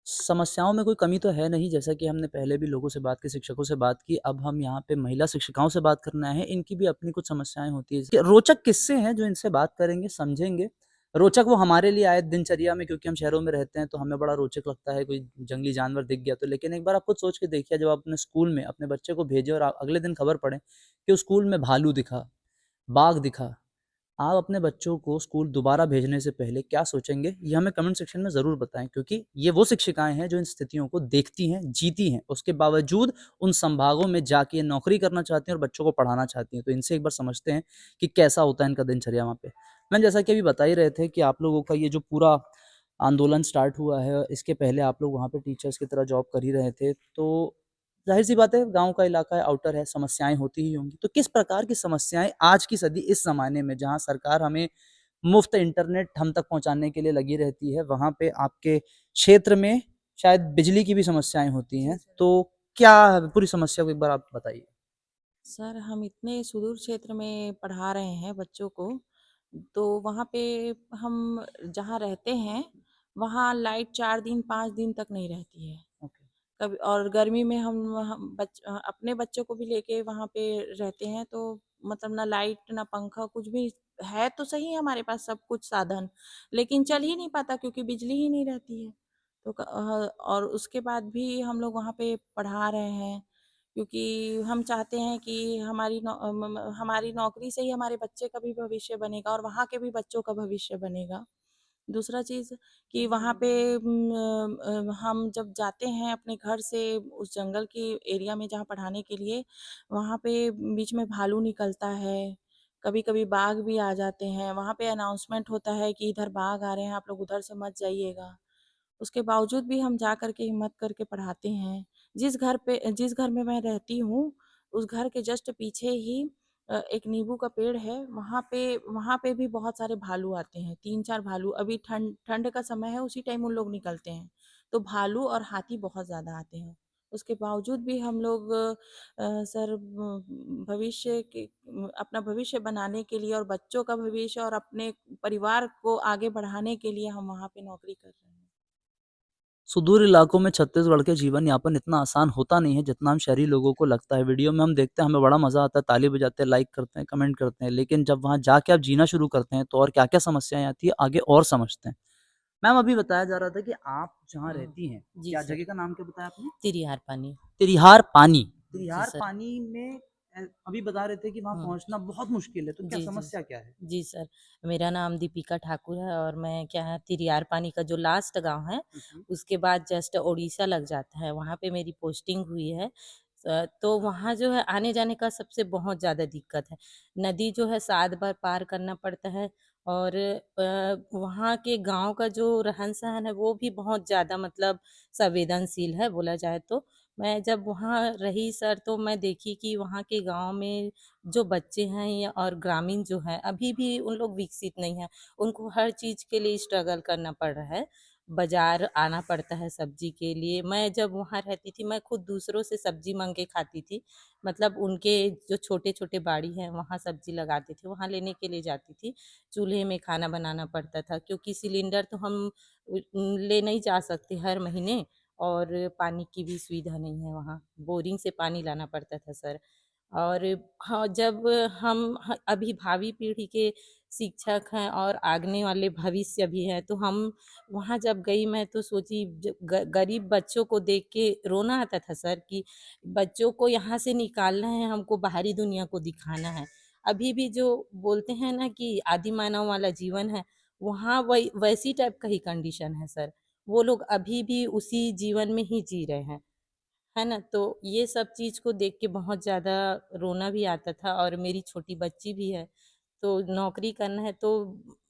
समस्याओं में कोई कमी तो है नहीं, जैसा कि हमने पहले भी लोगों से बात की, शिक्षकों से बात की, अब हम यहाँ पे महिला शिक्षिकाओं से बात करने आए हैं। इनकी भी अपनी कुछ समस्याएँ होती हैं। कि रोचक किस्से हैं जो इनसे बात करेंगे, समझेंगे। रोचक वो हमारे लिए आए दिनचर्या में, क्योंकि हम शहरों में रहते हैं, तो हमें बड़ा रोचक लगता है कोई जंगली जानवर दिख गया तो। लेकिन एक बार आप खुद सोच के देखिए, जब आप अपने स्कूल में अपने बच्चे को भेजें और अगले दिन खबर पढ़ें कि उस स्कूल में भालू दिखा, बाघ दिखा, आप अपने बच्चों को स्कूल दोबारा भेजने से पहले क्या सोचेंगे? ये हमें कमेंट सेक्शन में ज़रूर बताएँ, क्योंकि ये वो शिक्षिकाएँ हैं जो इन स्थितियों को देखती हैं, जीती हैं, उसके बावजूद उन संभागों में जाके नौकरी करना चाहती हैं और बच्चों को पढ़ाना चाहती हैं। तो इनसे एक बार समझते हैं कि कैसा होता है इनका दिनचर्या वहाँ पे। मैम, जैसा कि अभी बता ही रहे थे कि आप लोगों का ये जो पूरा आंदोलन स्टार्ट हुआ है, इसके पहले आप लोग वहाँ पे टीचर्स की तरह जॉब कर ही रहे थे। तो ज़ाहिर-सी बात है, गाँव का इलाका है, आउटर है, समस्याएँ होती ही होंगी। तो किस प्रकार की समस्याएँ आज की सदी इस ज़माने में, जहाँ सरकार हमें मुफ़्त इंटरनेट हम तक पहुँचाने के लिए लगी रहती है, वहाँ पे आपके क्षेत्र में शायद बिजली की भी समस्याएँ होती जी हैं। सर। तो क्या पूरी समस्या को एक बार आप बताइए? सर, हम इतने सुदूर क्षेत्र में पढ़ा रहे हैं बच्चों को, तो वहाँ पे हम जहाँ रहते हैं, वहाँ लाइट 4 दिन 5 दिन तक नहीं रहती है। ओके। कभी और गर्मी में हम अपने बच्चों को भी लेके वहाँ पे रहते हैं, तो मतलब ना लाइट ना पंखा कुछ भी है, तो सही है हमारे पास सब कुछ साधन, लेकिन चल ही नहीं पाता क्योंकि बिजली ही नहीं रहती है। और उसके बाद भी हम लोग वहाँ पे पढ़ा रहे हैं, क्योंकि हम चाहते हैं कि हमारी नौकरी से ही हमारे बच्चे का भी भविष्य बनेगा और वहाँ के भी बच्चों का भविष्य बनेगा। दूसरा चीज़ कि वहाँ पे हम जब जाते हैं अपने घर से उस जंगल के एरिया में जहाँ पढ़ाने के लिए, वहाँ पे बीच में भालू निकलता है, कभी-कभी बाघ भी आ जाते हैं। वहाँ पे अनाउंसमेंट होता है कि इधर बाघ आ रहे हैं, आप लोग उधर से मत जाइएगा। उसके बावजूद भी हम जा कर के हिम्मत करके पढ़ाते हैं। जिस घर में मैं रहती हूँ, उस घर के जस्ट पीछे ही एक नींबू का पेड़ है, वहाँ पे भी बहुत सारे भालू आते हैं, 3-4 भालू। अभी ठंड ठंड का समय है, उसी टाइम उन लोग निकलते हैं। तो भालू और हाथी बहुत ज़्यादा आते हैं। उसके बावजूद भी हम लोग सर अपना भविष्य बनाने के लिए और बच्चों का भविष्य और अपने परिवार को आगे बढ़ाने के लिए हम वहाँ पे नौकरी कर रहे हैं। सुदूर इलाकों में छत्तीसगढ़ के जीवन यापन इतना आसान होता नहीं है, जितना हम शहरी लोगों को लगता है। वीडियो में हम देखते हैं, हमें बड़ा मज़ा आता है, ताली बजाते हैं, लाइक करते हैं, कमेंट करते हैं। लेकिन जब वहाँ जाके आप जीना शुरू करते हैं, तो और क्या-क्या समस्याएँ आती हैं, आगे और समझते हैं। मैम, अभी बताया जा रहा था कि आप जहाँ हाँ, रहती हैं, जी क्या सर। जगह का नाम क्या बताया आपने? तिरिहार पानी। तिरिहार पानी। जी तिरिहार सर। पानी में अभी बता रहे थे कि वहाँ हुँ। पहुँचना बहुत मुश्किल है, तो क्या जी, जी। समस्या क्या है? जी सर, मेरा नाम दीपिका ठाकुर है और मैं क्या है तिरियार पानी का जो लास्ट गाँव है, हुँ, हुँ। उसके बाद जस्ट ओडिशा लग जाता है, वहाँ पे मेरी पोस्टिंग हुई है। तो वहाँ जो है आने-जाने का सबसे बहुत ज़्यादा दिक्कत है। नदी जो है 7 बार पार करना पड़ता है और वहाँ के गाँव का जो रहन-सहन है वो भी बहुत ज़्यादा मतलब संवेदनशील है बोला जाए तो। मैं जब वहाँ रही सर तो मैं देखी कि वहाँ के गाँव में जो बच्चे हैं या और ग्रामीण जो हैं अभी भी उन लोग विकसित नहीं हैं। उनको हर चीज़ के लिए स्ट्रगल करना पड़ रहा है। बाज़ार आना पड़ता है सब्ज़ी के लिए। मैं जब वहाँ रहती थी मैं खुद दूसरों से सब्ज़ी माँग के खाती थी। मतलब उनके जो छोटे-छोटे बाड़ी हैं वहाँ सब्ज़ी लगाते थे, वहाँ लेने के लिए जाती थी। चूल्हे में खाना बनाना पड़ता था क्योंकि सिलेंडर तो हम ले नहीं जा सकते हर महीने और पानी की भी सुविधा नहीं है वहाँ। बोरिंग से पानी लाना पड़ता था सर। और हाँ, जब हम अभी भावी पीढ़ी के शिक्षक हैं और आगने वाले भविष्य भी है, तो हम वहाँ जब गई मैं तो सोची गरीब बच्चों को देख के रोना आता था सर कि बच्चों को यहाँ से निकालना है, हमको बाहरी दुनिया को दिखाना है। अभी भी जो बोलते हैं ना कि आदि मानव वाला जीवन है, वहाँ वही वैसी टाइप का ही कंडीशन है सर। वो लोग अभी भी उसी जीवन में ही जी रहे हैं। है ना? तो ये सब चीज़ को देख के बहुत ज़्यादा रोना भी आता था और मेरी छोटी बच्ची भी है, तो नौकरी करना है तो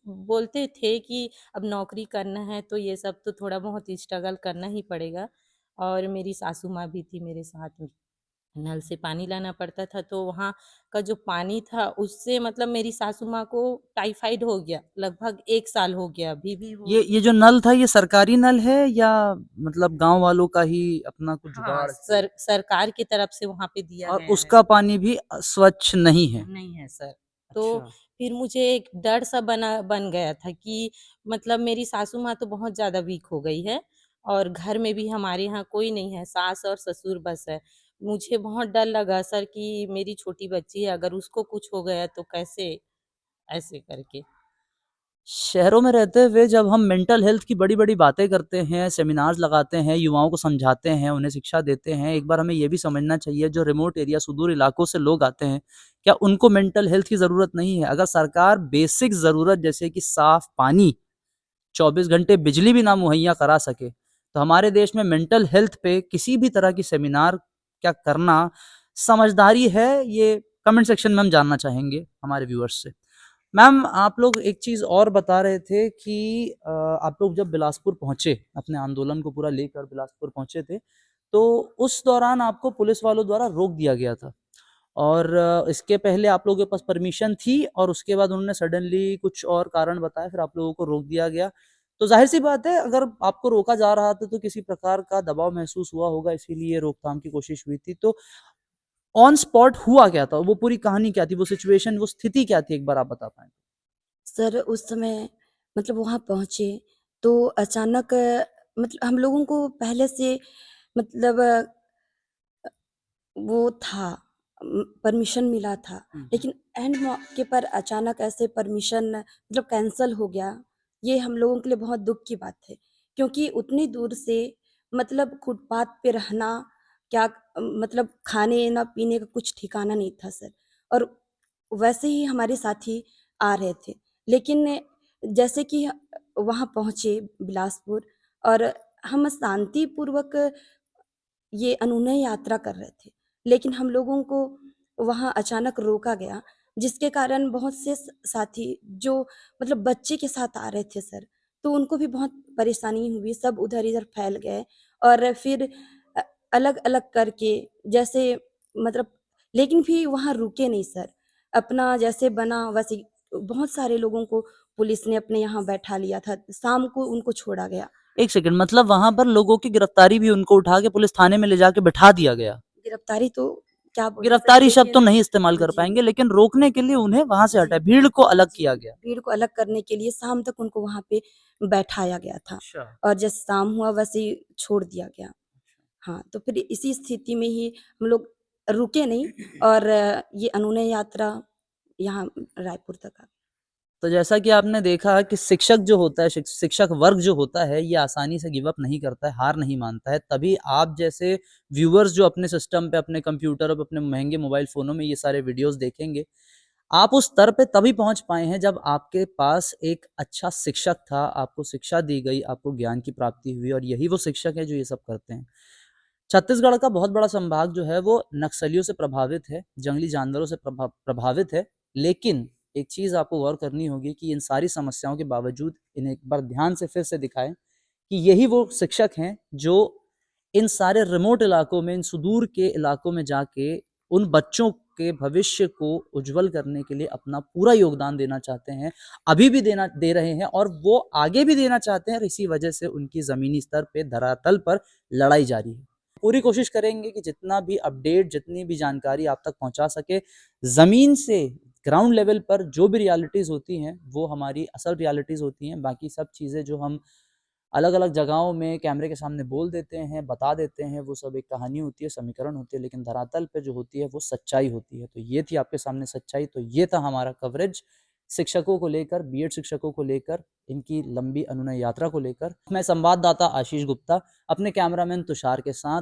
बोलते थे कि अब नौकरी करना है तो ये सब तो थोड़ा बहुत स्ट्रगल करना ही पड़ेगा और मेरी सासू माँ भी थी मेरे साथ में। नल से पानी लाना पड़ता था तो वहाँ का जो पानी था उससे मतलब मेरी सासू माँ को टाइफाइड हो गया, लगभग 1 साल हो गया अभी भी वो। ये जो नल था, ये सरकारी नल है या मतलब गाँव वालों का ही अपना कुछ हाँ, जुगाड़ से? सरकार की तरफ से वहाँ पे दिया और गया है। उसका पानी भी स्वच्छ नहीं है? नहीं है सर। तो अच्छा। फिर मुझे एक डर सा बन गया था कि मतलब मेरी सासू माँ तो बहुत ज़्यादा वीक हो गई है और घर में भी हमारे यहाँ कोई नहीं है, सास और ससुर बस है। मुझे बहुत डर लगा सर कि मेरी छोटी बच्ची है, अगर उसको कुछ हो गया तो कैसे, ऐसे करके। शहरों में रहते हुए जब हम मेंटल हेल्थ की बड़ी-बड़ी बातें करते हैं, सेमिनार्स लगाते हैं, युवाओं को समझाते हैं, उन्हें शिक्षा देते हैं, एक बार हमें ये भी समझना चाहिए जो रिमोट एरिया, सुदूर इलाकों से लोग आते हैं, क्या उनको मेंटल हेल्थ की ज़रूरत नहीं है? अगर सरकार बेसिक ज़रूरत जैसे कि साफ पानी, 24 घंटे बिजली भी ना मुहैया करा सके, तो हमारे देश में मेंटल हेल्थ पे किसी भी तरह की सेमिनार क्या करना समझदारी है? ये कमेंट सेक्शन में हम जानना चाहेंगे हमारे व्यूअर्स से। मैम, आप लोग एक चीज़ और बता रहे थे कि आप लोग जब बिलासपुर पहुँचे, अपने आंदोलन को पूरा लेकर बिलासपुर पहुँचे थे, तो उस दौरान आपको पुलिस वालों द्वारा रोक दिया गया था और इसके पहले आप लोगों के पास परमिशन थी और उसके बाद उन्होंने सडनली कुछ और कारण बताए, फिर आप लोगों को रोक दिया गया। तो ज़ाहिर-सी बात है, अगर आपको रोका जा रहा था, तो किसी प्रकार का दबाव महसूस हुआ होगा, इसीलिए रोकथाम की कोशिश हुई थी। तो ऑन स्पॉट हुआ क्या था? वो पूरी कहानी क्या थी? वो सिचुएशन, वो स्थिति क्या थी? एक बार आप बता पाएँ? सर उस समय मतलब वहाँ पहुँचे तो अचानक मतलब हम लोगों को पहले से मतलब वो था परमिशन मिला था। हुँ, हुँ। लेकिन एंड मौके पर अचानक ऐसे परमिशन मतलब कैंसल हो गया। ये हम लोगों के लिए बहुत दुःख की बात है। क्योंकि उतनी दूर से मतलब फुटपाथ पे रहना क्या मतलब खाने ना पीने का कुछ ठिकाना नहीं था सर। और वैसे ही हमारे साथी आ रहे थे। लेकिन जैसे कि वहाँ पहुँचे बिलासपुर और हम शांतिपूर्वक ये अनुनय यात्रा कर रहे थे। लेकिन हम लोगों को वहाँ अचानक रोका गया, जिसके कारण बहुत से साथी जो मतलब बच्चे के साथ आ रहे थे सर, तो उनको भी बहुत परेशानी हुई, सब उधर-इधर फैल गए और फिर अ, अलग-अलग करके जैसे मतलब लेकिन भी वहाँ रुके नहीं सर। अपना जैसे बना वैसे ही बहुत सारे लोगों को पुलिस ने अपने यहाँ बैठा लिया था, शाम को उनको छोड़ा गया। 1 सेकंड, मतलब वहाँ पर लोगों की गिरफ्तारी भी उनको उठा के पुलिस थाने में ले जाके बिठा दिया गया। गिरफ्तारी तो क्या बोले सर गिरफ्तारी शब्द तो लेकिन नहीं इस्तेमाल कर जी। पाएँगे, लेकिन रोकने के लिए उन्हें वहाँ से जी, हटाया, भीड़ को अलग जी, किया गया। भीड़ को अलग करने के लिए शाम तक उनको वहाँ पे बैठाया गया था अच्छा। और जैसे शाम हुआ वैसे ही छोड़ दिया गया। हाँ, तो फिर इसी स्थिति में ही हम लोग रुके नहीं और ये अनुनय यात्रा यहाँ रायपुर तक आ तो जैसा कि आपने देखा कि शिक्षक जो होता है, शिक्षक वर्ग जो होता है, ये आसानी से गिव अप नहीं करता है, हार नहीं मानता है। तभी आप जैसे व्यूअर्स जो अपने सिस्टम पे, अपने कंप्यूटर पे, अपने महँगे मोबाइल फ़ोनों में ये सारे वीडियोज़ देखेंगे, आप उस स्तर पे तभी पहुँच पाए हैं जब आपके पास एक अच्छा शिक्षक था, आपको शिक्षा दी गई, आपको ज्ञान की प्राप्ति हुई और यही वो शिक्षक है जो ये सब करते हैं। छत्तीसगढ़ का बहुत बड़ा संभाग जो है वो नक्सलियों से प्रभावित है, जंगली जानवरों से प्रभावित है। लेकिन एक चीज़ आपको गौर करनी होगी कि इन सारी समस्याओं के बावजूद इन्हें एक बार ध्यान से फिर से दिखाएँ कि यही वो शिक्षक हैं जो इन सारे रिमोट इलाकों में, इन सुदूर के इलाकों में जाके उन बच्चों के भविष्य को उज्ज्वल करने के लिए अपना पूरा योगदान देना चाहते हैं। अभी भी दे रहे हैं और वो आगे भी देना चाहते हैं और इसी वजह से उनकी ज़मीनी स्तर पे, धरातल पर लड़ाई जारी है। पूरी कोशिश करेंगे कि जितना भी अपडेट, जितनी भी जानकारी आप तक पहुँचा सके, ज़मीन से ग्राउंड लेवल पर जो भी रियलिटीज़ होती हैं, वो हमारी असल रियलिटीज़ होती हैं। बाकी सब चीज़ें जो हम अलग-अलग जगहों में कैमरे के सामने बोल देते हैं, बता देते हैं, वो सब एक कहानी होती है, समीकरण होती है, लेकिन धरातल पे जो होती है, वो सच्चाई होती है। तो ये थी आपके सामने सच्चाई, तो ये था हमारा कवरेज शिक्षकों को लेकर, बीएड शिक्षकों को लेकर, इनकी लंबी अनुनय यात्रा को लेकर। मैं संवाददाता आशीष गुप्ता, अपने कैमरामैन तुषार के साथ